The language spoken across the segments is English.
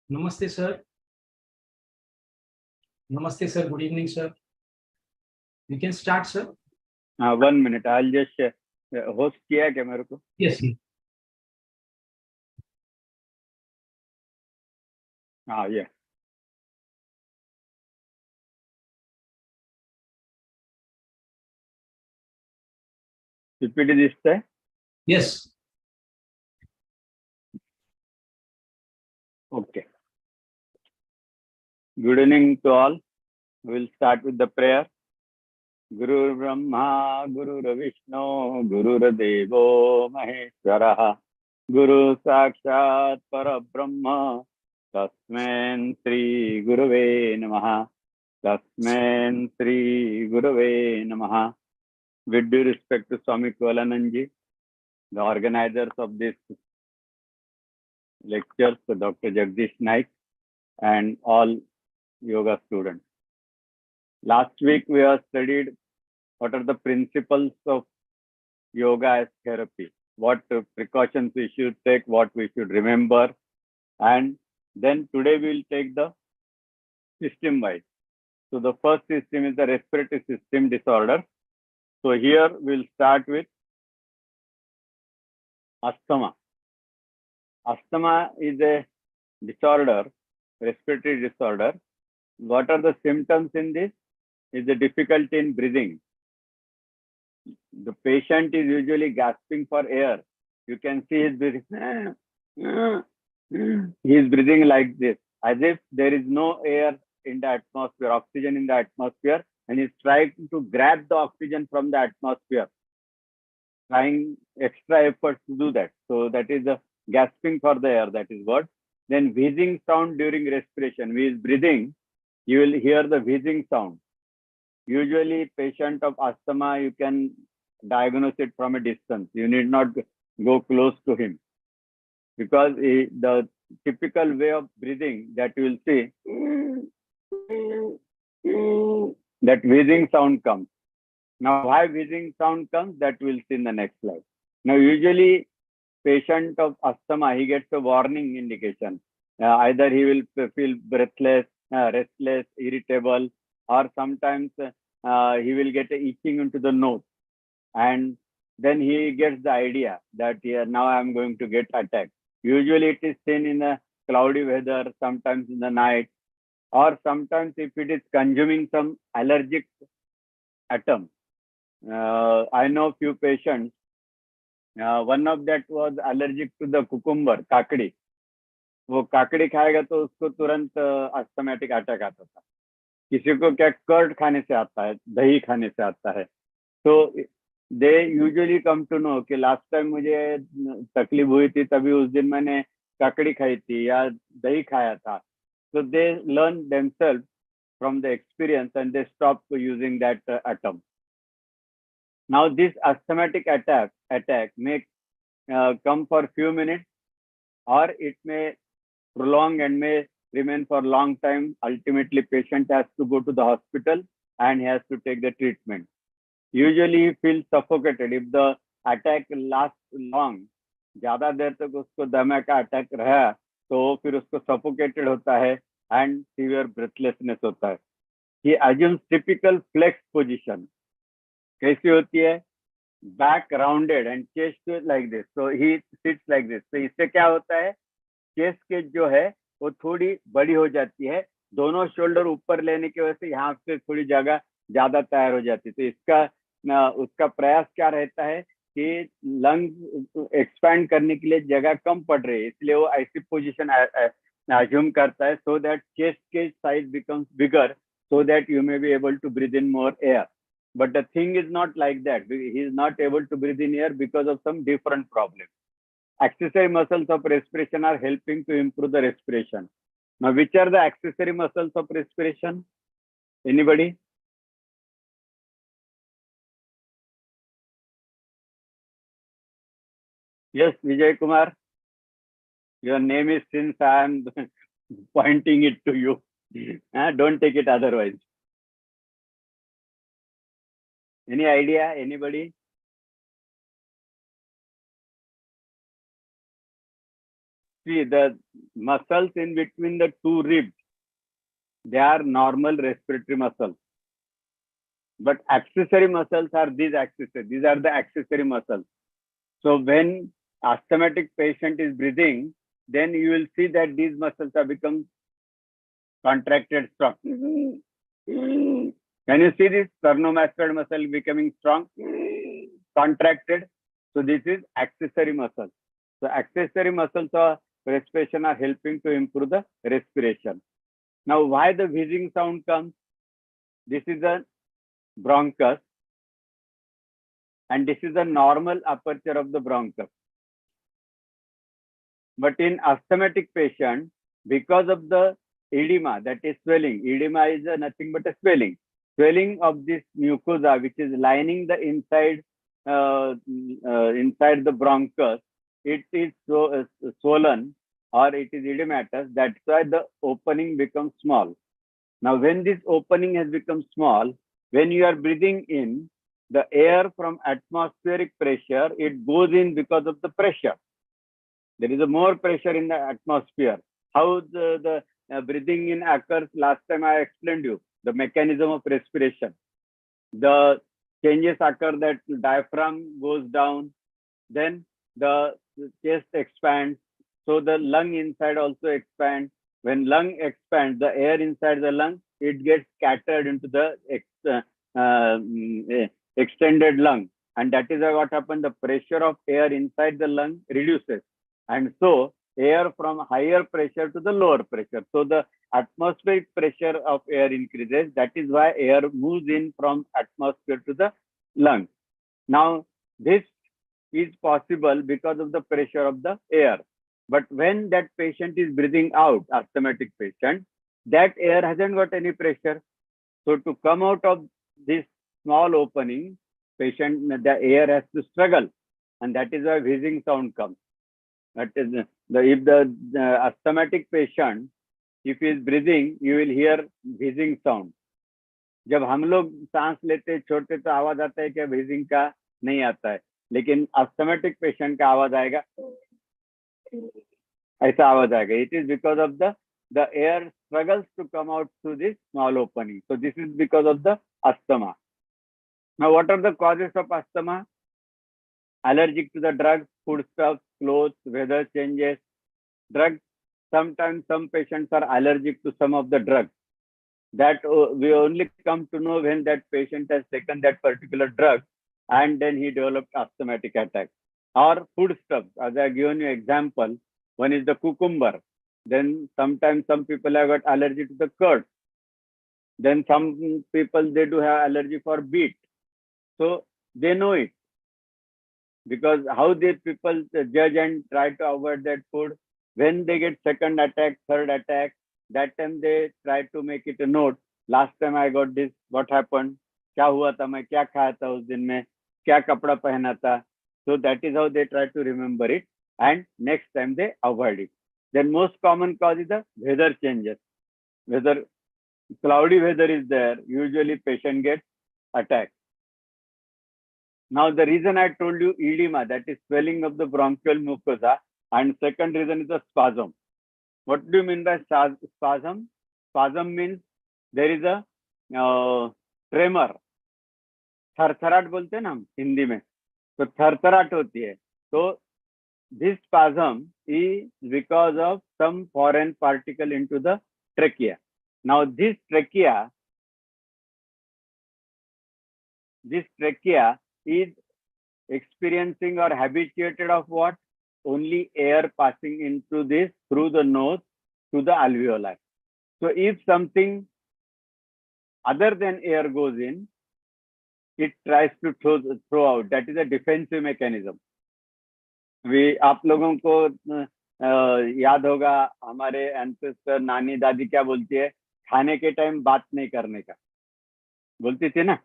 Namaste, sir. Namaste, sir. Good evening, sir. We can start, sir. 1 minute. I'll just host किया क्या मेरे को? Yes, sir. Yeah. PPT this time? Yes. Okay. Good evening to all. We'll start with the prayer. Guru Brahma, Guru Vishnu, Guru Devo Maheshwara, Guru Sakshat Parabrahma, Tasmain Sri Guruve Namaha, Tasmain Sri Guruve Namaha. With due respect to Swami Kolananji, the organizers of this lectures, Dr. Jagdish Naik, and all yoga students. Last week we have studied what are the principles of yoga as therapy, what precautions we should take, what we should remember, and then today we will take the system wise. So the first system is the respiratory system disorder. So here we'll start with asthma. Asthma is a disorder, respiratory disorder. What are the symptoms in this? Is the difficulty in breathing. The patient is usually gasping for air. You can see his breathing. He is breathing like this, as if there is no air in the atmosphere, oxygen in the atmosphere, and he's trying to grab the oxygen from the atmosphere, trying extra effort to do that. So that is the gasping for the air, that is what. Then wheezing sound during respiration. When he is breathing, you will hear the wheezing sound. Usually patient of asthma, you can diagnose it from a distance. You need not go close to him, because the typical way of breathing that you will see, that wheezing sound comes. Now why wheezing sound comes, that we'll see in the next slide. Now usually patient of asthma, he gets a warning indication. Either he will feel breathless, restless, irritable, or sometimes he will get a itching into the nose, and then he gets the idea that now I'm going to get attacked. Usually it is seen in a cloudy weather, sometimes in the night, or sometimes if it is consuming some allergic atom. I know few patients, one of that was allergic to the cucumber, काकड़ी. वो काकड़ी खाएगा तो उसको तुरंत asthmatic attack आता था. किसी को क्या कर्ड खाने से आता है, दही खाने से आता है. तो they usually come to know कि लास्ट टाइम मुझे तकलीफ हुई थी तभी उस दिन मैंने काकड़ी खाई थी या दही खाया था. So they learn themselves from the experience and they stop using that atom. Now this asthmatic attack may come for few minutes, or it may prolong and may remain for long time. Ultimately patient has to go to the hospital and he has to take the treatment. Usually he feels suffocated. If the attack lasts long, ज्यादा देर तक उसको दमा का attack रहा तो फिर उसको suffocated होता है and severe breathlessness होता है. He assumes typical flex position. कैसी होती है? Back rounded and chest like this. So he sits like this. तो इससे क्या होता है? चेस्ट के जो है वो थोड़ी बड़ी हो जाती है. दोनों शोल्डर ऊपर लेने की वजह से यहाँ से थोड़ी जगह ज्यादा तैयार हो जाती है. तो इसका उसका प्रयास क्या रहता है कि लंग एक्सपैंड करने के लिए जगह कम पड़ रही है, इसलिए वो ऐसी पोजीशन assume करता है, so that chest के size becomes bigger, so that you may be able to breathe in more air. But the thing is not like that. He is not able to breathe in air because of some different problem. Accessory muscles of respiration are helping to improve the respiration. Now, which are the accessory muscles of respiration? Anybody? Yes, Vijay Kumar. Your name is, since I am pointing it to you. Don't take it otherwise. Any idea? Anybody? see the muscles in between the two ribs, they are normal respiratory muscles. But accessory muscles are these accessory. These are the accessory muscles. So when asthmatic patient is breathing, then you will see that these muscles have become contracted strong. Can you see this sternomastoid muscle becoming strong? Contracted. So this is accessory muscle. So accessory muscles of respiration are helping to improve the respiration. Now, why the wheezing sound comes? This is a bronchus, and this is the normal aperture of the bronchus. But in asthmatic patient, because of the edema, that is swelling, edema is nothing but a swelling. Swelling of this mucosa, which is lining the inside the bronchus, it is swollen or it is edematous. That's why the opening becomes small. Now, when this opening has become small, when you are breathing in, the air from atmospheric pressure, it goes in because of the pressure. There is a more pressure in the atmosphere. How the breathing in occurs, last time I explained you, the mechanism of respiration. The changes occur that diaphragm goes down, then the chest expands, so the lung inside also expands. When lung expands, the air inside the lung, it gets scattered into the extended lung. And that is what happens, the pressure of air inside the lung reduces. And so air from higher pressure to the lower pressure. So the atmospheric pressure of air increases. That is why air moves in from atmosphere to the lung. Now, this is possible because of the pressure of the air. But when that patient is breathing out, asthmatic patient, that air hasn't got any pressure. So to come out of this small opening, the air has to struggle. And that is why wheezing sound comes. That is if the asthmatic patient, if he is breathing, you will hear wheezing sound. जब हम लोग सांस लेते छोड़ते तो आवाज आता है क्या? wheezing का नहीं आता है, लेकिन asthmatic patient का आवाज आएगा, ऐसा आवाज आएगा. It is because of the air struggles to come out through this small opening. So this is because of the asthma. Now, what are the causes of asthma? Allergic to the drugs, foodstuffs, clothes, weather changes, drugs. Sometimes some patients are allergic to some of the drugs. That we only come to know when that patient has taken that particular drug and then he developed asthmatic attack. Or foodstuffs, as I given you example, one is the cucumber. Then sometimes some people have got allergy to the curd. Then some people, they do have allergy for beet. So they know it. Because how they people judge and try to avoid that food. When they get second attack, third attack, that time they try to make it a note. Last time I got this, what happened? क्या हुआ था, मैं क्या खाया था उस दिन में, क्या कपड़ा पहना था. So that is how they try to remember it, and next time they avoid it. Then most common cause is the weather changes. Whether cloudy weather is there, usually patient gets attacked. Now the reason I told you edema, that is swelling of the bronchial mucosa, and second reason is the spasm. What do you mean by spasm? Spasm means there is a tremor. थरथराट बोलते हैं ना हम हिंदी में, तो थरथराट होती है. So this spasm is because of some foreign particle into the trachea. Now this trachea is experiencing or habituated of what? Only air passing into this through the nose to the alveoli. So if something other than air goes in, it tries to throw out. That is a defensive mechanism. आप लोगों को याद होगा हमारे ancestor नानी दादी क्या बोलती है, खाने के टाइम बात नहीं करने का बोलती थी ना.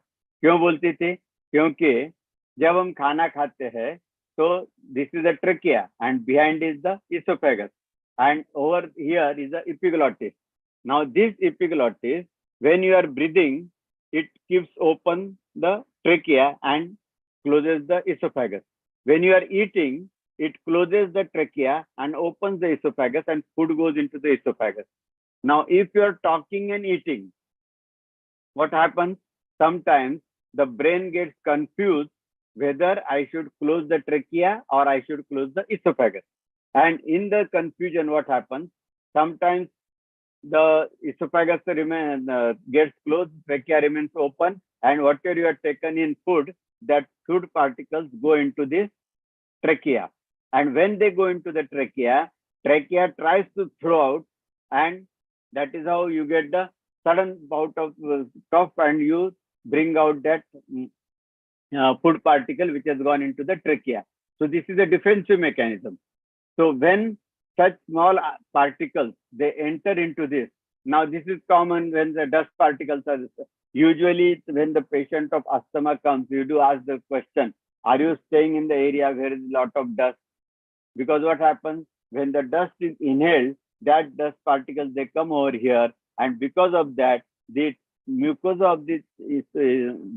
क्यों बोलती थी? क्योंकि जब हम खाना खाते हैं तो this is the trachea and behind is the esophagus and over here is the epiglottis. Now this epiglottis, when you are breathing, it keeps open the trachea and closes the esophagus. When you are eating, it closes the trachea and opens the esophagus, and food goes into the esophagus. Now, if you're talking and eating, what happens? Sometimes the brain gets confused whether I should close the trachea or I should close the esophagus. And in the confusion, what happens? Sometimes the esophagus gets closed, trachea remains open, and whatever you have taken in food, that food particles go into this trachea. And when they go into the trachea tries to throw out, and that is how you get the sudden bout of cough, and you bring out that food particle which has gone into the trachea. So this is a defensive mechanism. So when such small particles, they enter into this. Now this is common when the dust particles are, usually when the patient of asthma comes, you do ask the question, are you staying in the area where is a lot of dust? Because what happens when the dust is inhaled, that dust particles, they come over here, and because of that, the mucosa of this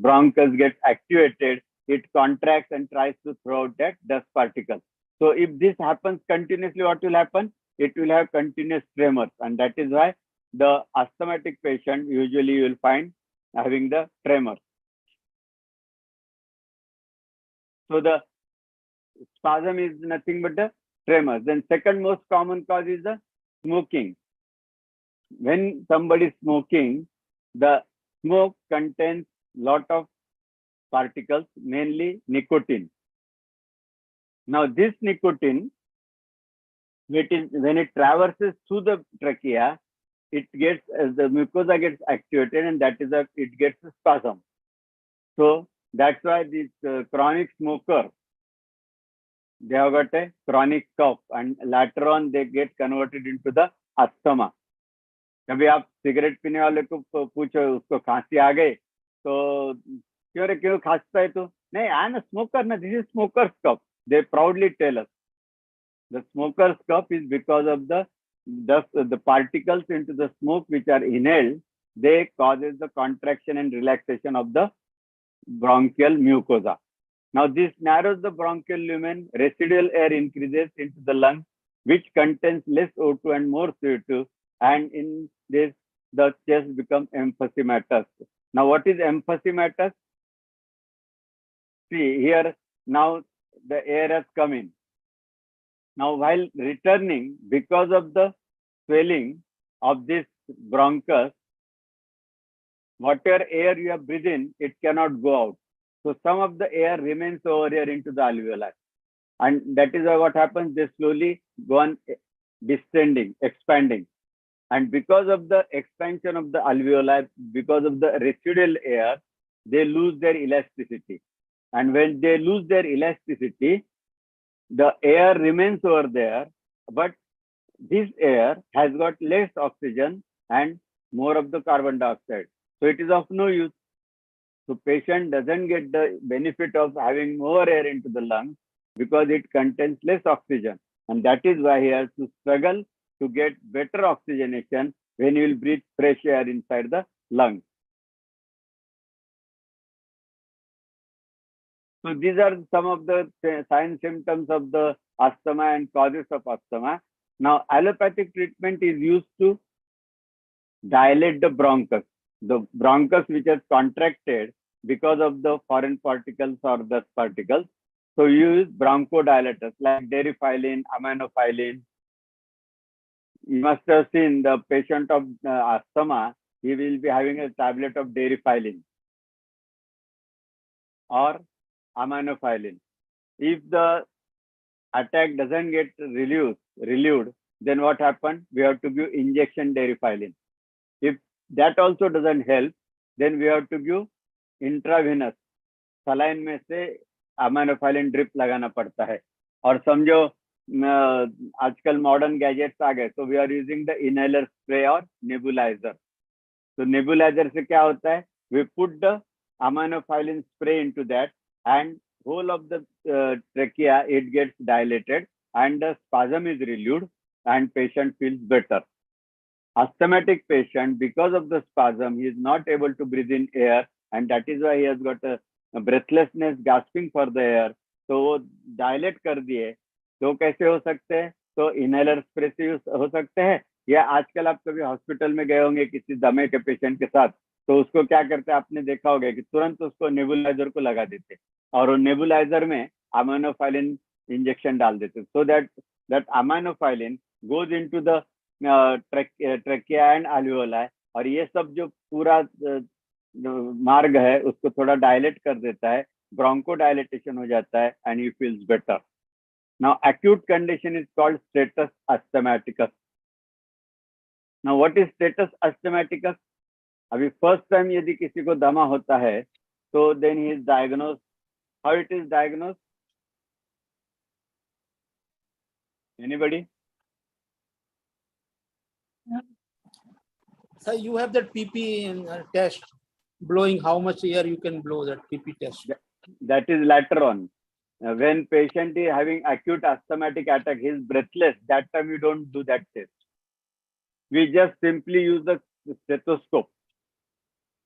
bronchus gets activated, it contracts and tries to throw out that dust particle. So if this happens continuously, what will happen? It will have continuous tremors, and that is why the asthmatic patient usually you will find having the tremors. So the spasm is nothing but the tremors. Then second most common cause is the smoking. When somebody is smoking, the smoke contains lot of particles, mainly nicotine. Now this nicotine, when it traverses through the trachea, it gets, the mucosa gets activated, and that is it gets a spasm. So that's why this chronic smoker, they have got a chronic cough, and later on they get converted into the asthma. कभी आप cigarette पीने वाले को पूछो, उसको खांसी आ गई तो क्यों खांसता है, तो नहीं, आई एम अ स्मोकर ना, this is smokers cough. They proudly tell us the smoker's cough is because of the particles into the smoke which are inhaled, they causes the contraction and relaxation of the bronchial mucosa. Now this narrows the bronchial lumen, residual air increases into the lung, which contains less O2 and more CO2, and in this the chest becomes emphysematous. Now what is emphysematous? See here, now the air has come in. Now while returning, because of the swelling of this bronchus, whatever air you have breathed in, it cannot go out. So some of the air remains over here into the alveoli. And that is why what happens, they slowly go on descending, expanding. And because of the expansion of the alveoli, because of the residual air, they lose their elasticity. And when they lose their elasticity, the air remains over there, but this air has got less oxygen and more of the carbon dioxide. So it is of no use. So patient doesn't get the benefit of having more air into the lungs because it contains less oxygen. And that is why he has to struggle to get better oxygenation when you will breathe fresh air inside the lungs. So these are some of the signs, symptoms of the asthma and causes of asthma. Now, allopathic treatment is used to dilate the bronchus which has contracted because of the foreign particles or dust particles. So you use bronchodilators like deriphyllin, aminophylline. You must have seen the patient of asthma, he will be having a tablet of deriphyllin or aminophylline. If the attack doesn't get relieved, then what happens? We have to give injection deriphyllin. If that also doesn't help, then we have to give intravenous. Saline में से aminophylline drip लगाना पड़ता है. और समझो आजकल modern gadgets आ गए, तो we are using the inhaler spray और नेबुलाइजर. तो नेबुलाइजर से क्या होता है? We put the aminophylline spray into that, and whole of the trachea, it gets dilated and the spasm is relieved and patient feels better. Asthmatic patient, because of the spasm, he is not able to breathe in air, and that is why he has got a breathlessness, gasping for the air. So dilate कर दिए, तो कैसे हो सकते हैं? तो inhaler spray से हो सकते हैं, या आजकल आप कभी हॉस्पिटल में गए होंगे किसी दमे के पेशेंट के साथ, तो उसको क्या करते हैं आपने देखा होगा कि तुरंत उसको नेबुलाइजर को लगा देते और वो नेबुलाइजर में अमाइनोफाइलिन इंजेक्शन डाल देते, so that that aminophylline goes into the trachea and alveoli, और ये सब जो पूरा मार्ग है उसको थोड़ा डायलेट कर देता है, ब्रोंको डायलेटेशन हो जाता है and he feels better. Now, acute condition is called status asthmaticus. Now, what is status asthmaticus? अभी फर्स्ट टाइम यदि किसी को दमा होता है तो then he is diagnosed. How it is diagnosed? Anybody? So you have that PP test, blowing how much air you can blow, that PP test. That is later on. When patient is having acute asthmatic attack, he is breathless. That time we don't do that test. We just simply use the stethoscope.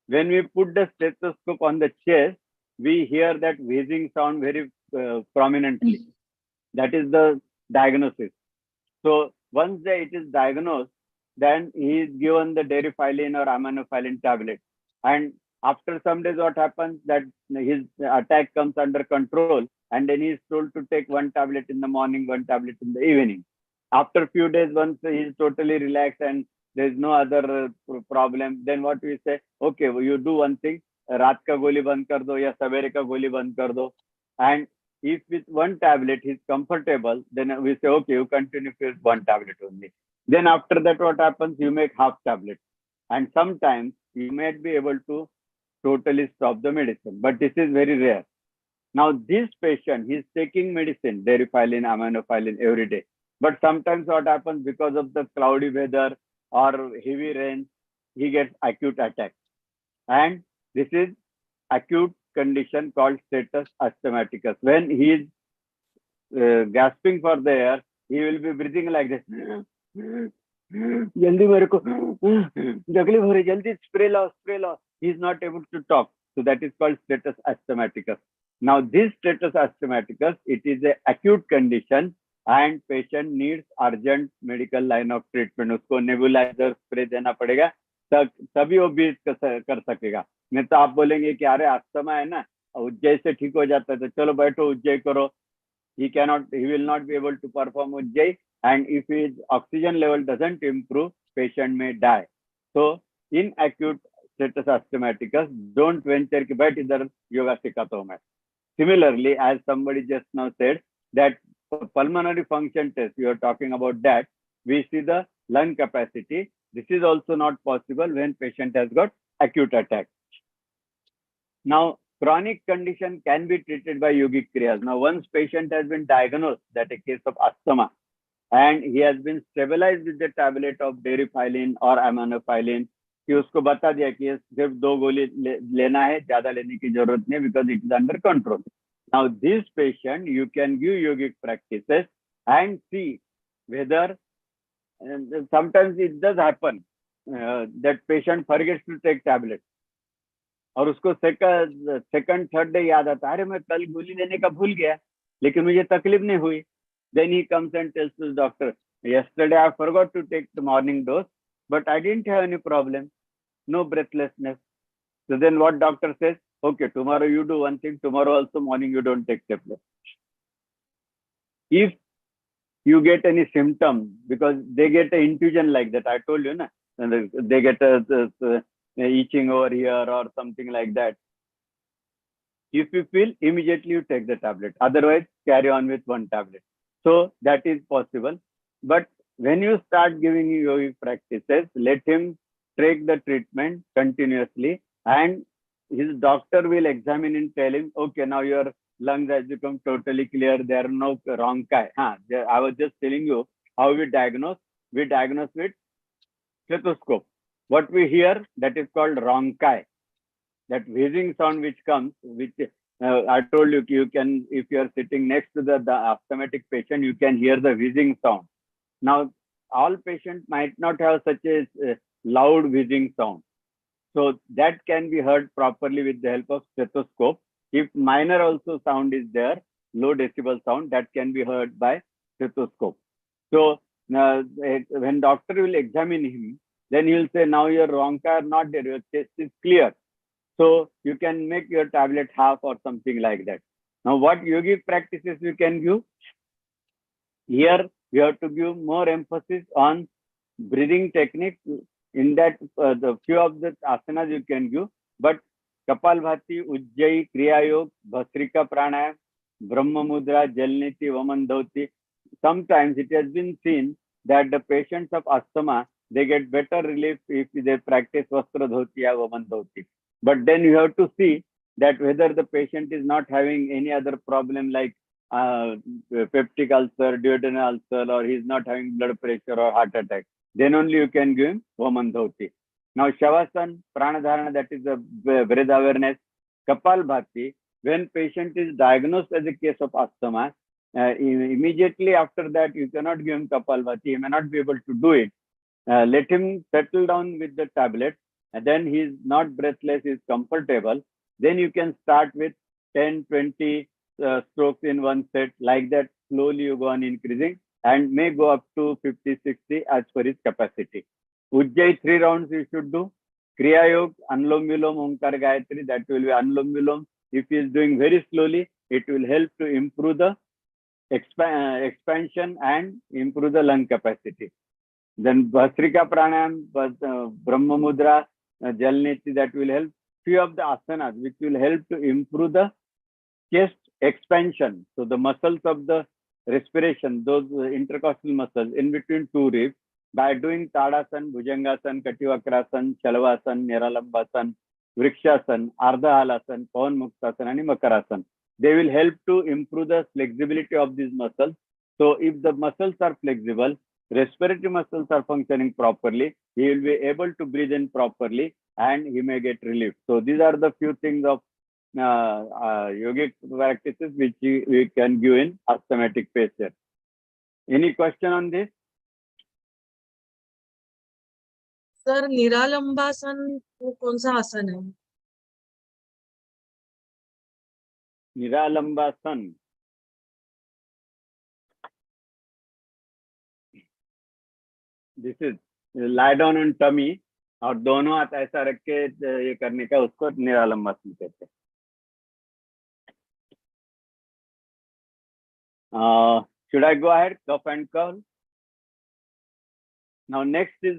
When we put the stethoscope on the chest, we hear that wheezing sound very prominently. That is the diagnosis. So once it is diagnosed, then he is given the deriphyllin or aminophylline tablet. And after some days, what happens that his attack comes under control, and then he is told to take one tablet in the morning, one tablet in the evening. After a few days, once he is totally relaxed and there is no other problem, then what we say, okay, well, you do one thing, रात का गोली बंद कर दो या सवेरे का गोली बंद कर दो. And if with one tablet he is comfortable, then we say, okay, you continue with one tablet only. Then after that, what happens? You make half tablet. And sometimes you may be able to totally stop the medicine, but this is very rare. Now, this patient, he is taking medicine, deriphyllin, aminophylline every day. But sometimes what happens, because of the cloudy weather or heavy rain, he gets acute attack. And this is acute condition called status asthmaticus. When he is gasping for the air, he will be breathing like this. जल्दी मेरे को तकलीफ हो रही, जल्दी spray लाओ. He is not able to talk. So that is called status asthmaticus. Now this status asthmaticus, it is a acute condition and patient needs urgent medical line of treatment. उसको nebulizer spray देना पड़ेगा, तभी वो breathe कर सकेगा. नहीं तो आप बोलेंगे कि अरे अस्थमा है ना, उज्जय से ठीक हो जाता है तो चलो बैठो उज्जय करो. He will not be able to perform Ujjayi, and if his oxygen level doesn't improve, patient may die. So in acute status asthmaticus, don't venture कि बैठ इधर योगा सिखाता हूँ मैं. Similarly, as somebody just now said, that pulmonary function test, you are talking about that, we see the lung capacity. This is also not possible when patient has got acute attack. Now, chronic condition can be treated by yogic kriyas. Now, once patient has been diagnosed that a case of asthma and he has been stabilized with the tablet of deriphyllin or aminophylline, कि उसको बता दिया कि सिर्फ 2 गोली लेना है, ज्यादा लेने की जरूरत नहीं, because it is under control. Now, this patient, you can give yogic practices and see whether sometimes it does happen that patient forgets to take tablet. और उसको सेकंड थर्ड डे याद आता है, अरे मैं कल गोली लेने का भूल गया लेकिन मुझे तकलीफ नहीं हुई. Then he comes and tells his doctor, yesterday I forgot to take the morning dose, but I didn't have any problem, no breathlessness. So then what doctor says, okay, tomorrow you do one thing, tomorrow also morning you don't take tablet. If you get any symptom, because they get an intuition like that, I told you, na, and they get a itching over here or something like that. If you feel, immediately you take the tablet. Otherwise, carry on with one tablet. So that is possible. But when you start giving yogic practices, let him take the treatment continuously, and his doctor will examine and tell him, okay, now your lungs has become totally clear. There are no rhonchi. I was just telling you how we diagnose. We diagnose with stethoscope. What we hear, that is called rhonchi. That wheezing sound which comes, which I told you, you can, if you are sitting next to the asthmatic patient, you can hear the wheezing sound. Now, all patients might not have such a loud wheezing sound. So that can be heard properly with the help of stethoscope. If minor also sound is there, low decibel sound, that can be heard by stethoscope. So when doctor will examine him, then he will say, now your ronca are not there, your chest is clear. So you can make your tablet half or something like that. Now, what yogic practices you can give? Here, we have to give more emphasis on breathing techniques. In that, the few of the asanas you can give, but Kapalbhati, Ujjayi, Kriya Yoga, Bhastrika Pranayam, Brahma Mudra, Jalniti, Vamandhoti. Sometimes it has been seen that the patients of asthma, they get better relief if they practice Vastra Dhoti or Vamandhoti. But then you have to see that whether the patient is not having any other problem like peptic ulcer, duodenal ulcer, or he's not having blood pressure or heart attack. Then only you can give him Vamandhoti. Now, Shavasana, Pranadharana, that is the breath awareness. Kapalbhati, when patient is diagnosed as a case of asthma, immediately after that, you cannot give him Kapalbhati. He may not be able to do it. Let him settle down with the tablet, and then he is not breathless, he is comfortable. Then you can start with 10, 20 strokes in one set. Like that, slowly you go on increasing and may go up to 50, 60 as per his capacity. Ujjayi 3 rounds you should do. Kriya Yoga, Anulom Vilom, Omkar Gayatri, that will be Anulom Vilom. If he is doing very slowly, it will help to improve the expansion and improve the lung capacity. Then Bhastrika Pranayam, Brahma Mudra, Jalniti, that will help. Few of the asanas which will help to improve the chest expansion. So the muscles of the respiration, those intercostal muscles in between two ribs, by doing Tadasan, Bhujangasan, Kativakrasan, Chalavasan, Niralambasan, Vrikshasan, Ardha Halasan, Pavan Muktasan, and Makarasan. They will help to improve the flexibility of these muscles. So if the muscles are flexible, respiratory muscles are functioning properly, he will be able to breathe in properly and he may get relief. So these are the few things of yogic practices which we can give in asthmatic patient. Any question on this? Sir निरालंबासन वो कौन सा आसन है? Niralambasan. This is lie down on tummy और दोनों हाथ ऐसा रख के ये करने का, उसको निरालंबासन कहते हैं. Should I go ahead? Cough and curl. Now next is